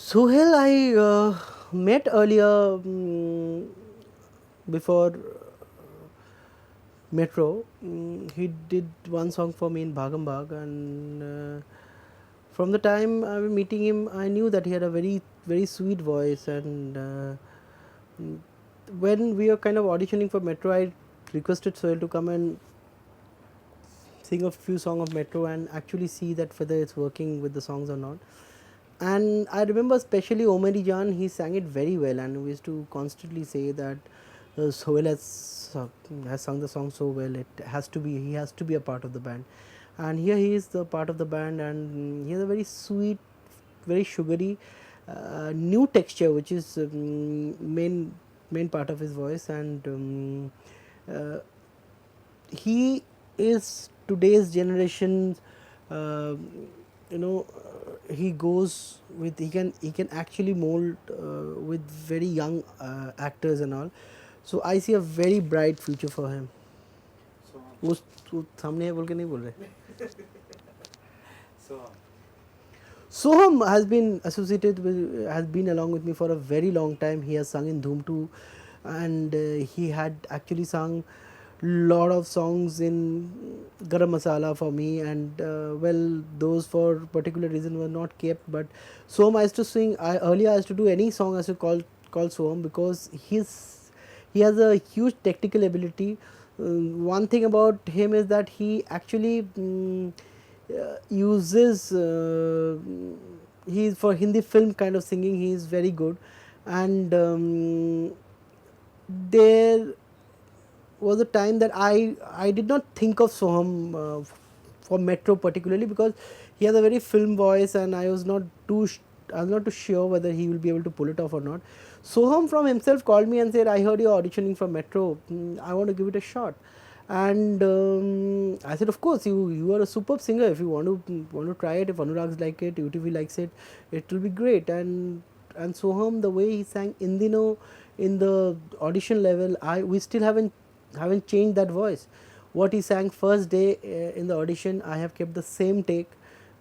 Suhail, I met earlier before Metro. He did one song for me in Bhagam Bhag, and from the time I was meeting him, I knew that he had a very sweet voice. And mm, when we were kind of auditioning for Metro, I requested Suhail to come and sing a few songs of Metro and actually see that whether it's working with the songs or not. And I remember especially O Meri Jaan, he sang it very well, and we used to constantly say that Sohail has sung the song so well. He has to be a part of the band, and here he is the part of the band, and he has a very sweet, very sugary, new texture, which is main part of his voice, and uh, he is today's generation. Uh, he goes with he can actually mold with very young actors and all, so I see a very bright future for him. वो सामने है बोल के नहीं बोल रहे. Soham has been along with me for a very long time. He has sung in Dhoom 2, and he had actually sung lot of songs in Garam Masala for me, and well, those for particular reason were not kept. But Soham I used to sing. Earlier I used to do any song I used to call Soham, because he has a huge technical ability. One thing about him is that he actually uses he is for Hindi film kind of singing. He is very good, and there was a time that I did not think of Soham for Metro particularly, because he has a very film voice, and I was not too sure whether he will be able to pull it off or not. Soham from himself called me and said, "I heard you're auditioning for Metro. I want to give it a shot." And I said, "Of course, you are a superb singer. If you want to try it, if Anurag's like it, UTV likes it, it will be great." And Soham, the way he sang Indino in the audition level, we still haven't changed that voice. What he sang first day in the audition, I have kept the same take,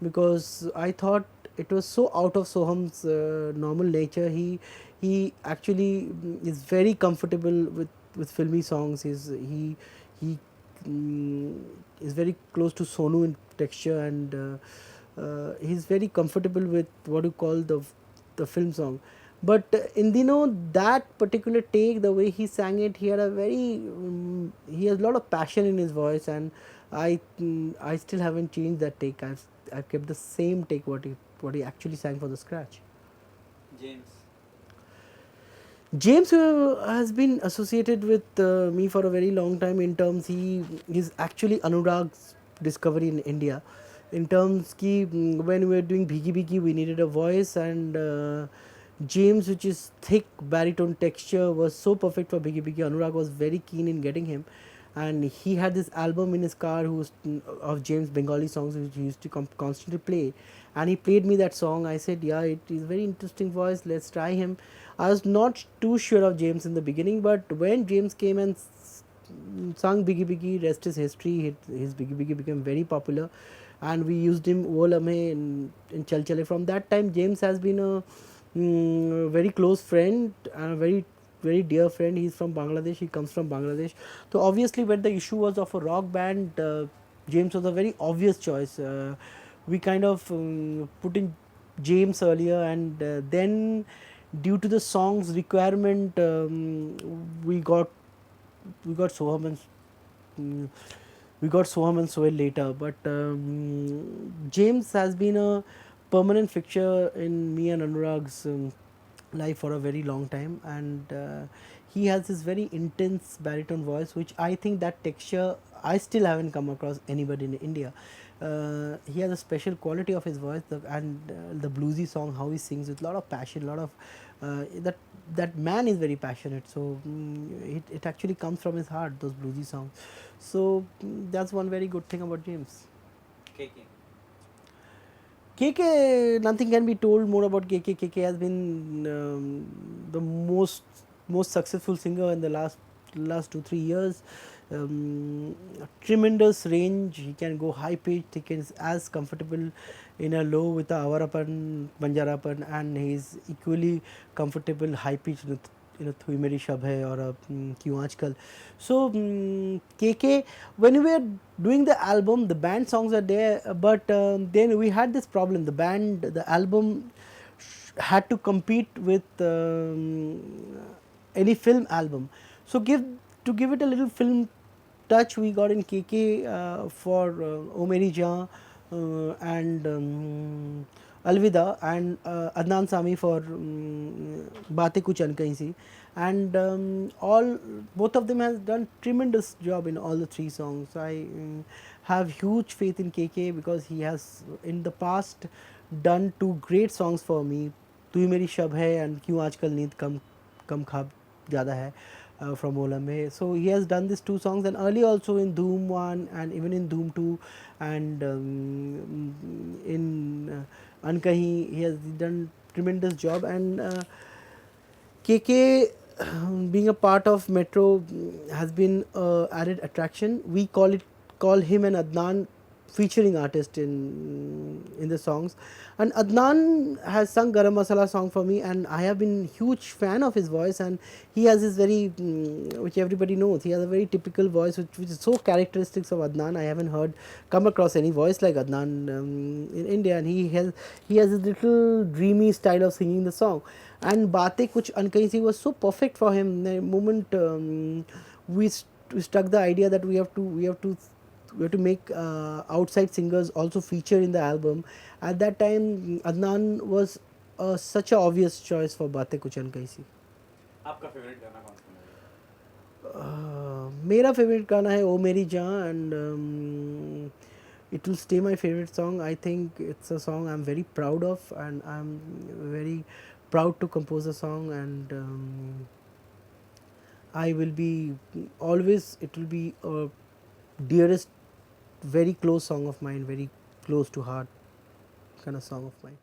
because I thought it was so out of Soham's normal nature. He actually is very comfortable with filmy songs. He is very close to Sonu in texture, and he's very comfortable with what you call the film song. But in that particular take, the way he sang it, he had a he has a lot of passion in his voice, and I still haven't changed that take. I've kept the same take what he actually sang for the scratch. James has been associated with me for a very long time. In terms, he is actually Anurag's discovery in India. In terms ki when we were doing Bhigi Bhigi, we needed a voice, and James, which is thick baritone texture, was so perfect for Bhigi Bhigi. Anurag was very keen in getting him, and he had this album in his car of James Bengali songs, which he used to constantly play, and he played me that song. I said, "Yeah, it is very interesting voice. Let's try him." I was not too sure of James in the beginning, but when James came and sung Biggie Biggie, rest is history. His Biggie Biggie became very popular, and we used him Wo Lamhe in Chal Chale. From that time, James has been a very close friend and a very dear friend. He's from Bangladesh. He comes from Bangladesh. So obviously, when the issue was of a rock band, James was a very obvious choice. We kind of put in James earlier, and then due to the song's requirement, we got Soham and Sohail later. But James has been a permanent fixture in me and Anurag's life for a very long time, and he has this very intense baritone voice, which I think that texture I still haven't come across anybody in India. He has a special quality of his voice, and the bluesy song, how he sings with a lot of passion, lot of that man is very passionate. So it actually comes from his heart, those bluesy songs. So that's one very good thing about James. KK, nothing can be told more about KK. KK has been the most successful singer in the last 2-3 years. tremendous range. He can go high pitched. He can as comfortable in a low with a avarapan, banjarapan, and he is equally comfortable high pitched with "Thui Meri Shab Hai" or "Kyun Aajkal." So KK, when we were doing the album, the band songs are there, but then we had this problem. The album had to compete with any film album. So give it a little film touch, we got in KK for O Meri Jaan and Alvida, and Adnan Sami for Baatein Kuch Ankahin Si, and all both of them has done tremendous job in all the three songs. I have huge faith in KK because he has in the past done two great songs for me, "तू ही मेरी शब है" and "क्यों आजकल नींद कम कम ख्वाब ज़्यादा है" from Olambe. So he has done these two songs, and early also in Dhoom 1 and even in Dhoom 2 and in Ankahi he has done tremendous job. And KK being a part of Metro has been added attraction. We call him and Adnan featuring artist in the songs, and Adnan has sung Garam Masala song for me, and I have been huge fan of his voice. And he has this very which everybody knows, he has a very typical voice which is so characteristics of Adnan. I haven't come across any voice like Adnan in India, and he has this little dreamy style of singing the song. And Baatein Kuch Ankahin Si was so perfect for him. The moment we struck the idea that we have to make outside singers also feature in the album. At that time, Adnan was such a obvious choice for Baatein Kuch Ankahin Si. आपका favourite गाना कौन सा मेरा favourite गाना है "ओ मेरी जान", and it will stay my favorite song. I think it's a song I'm very proud of, and I'm very proud to compose a song, and I will be always, it will be a dearest, very close song of mine, very close to heart kind of song of mine.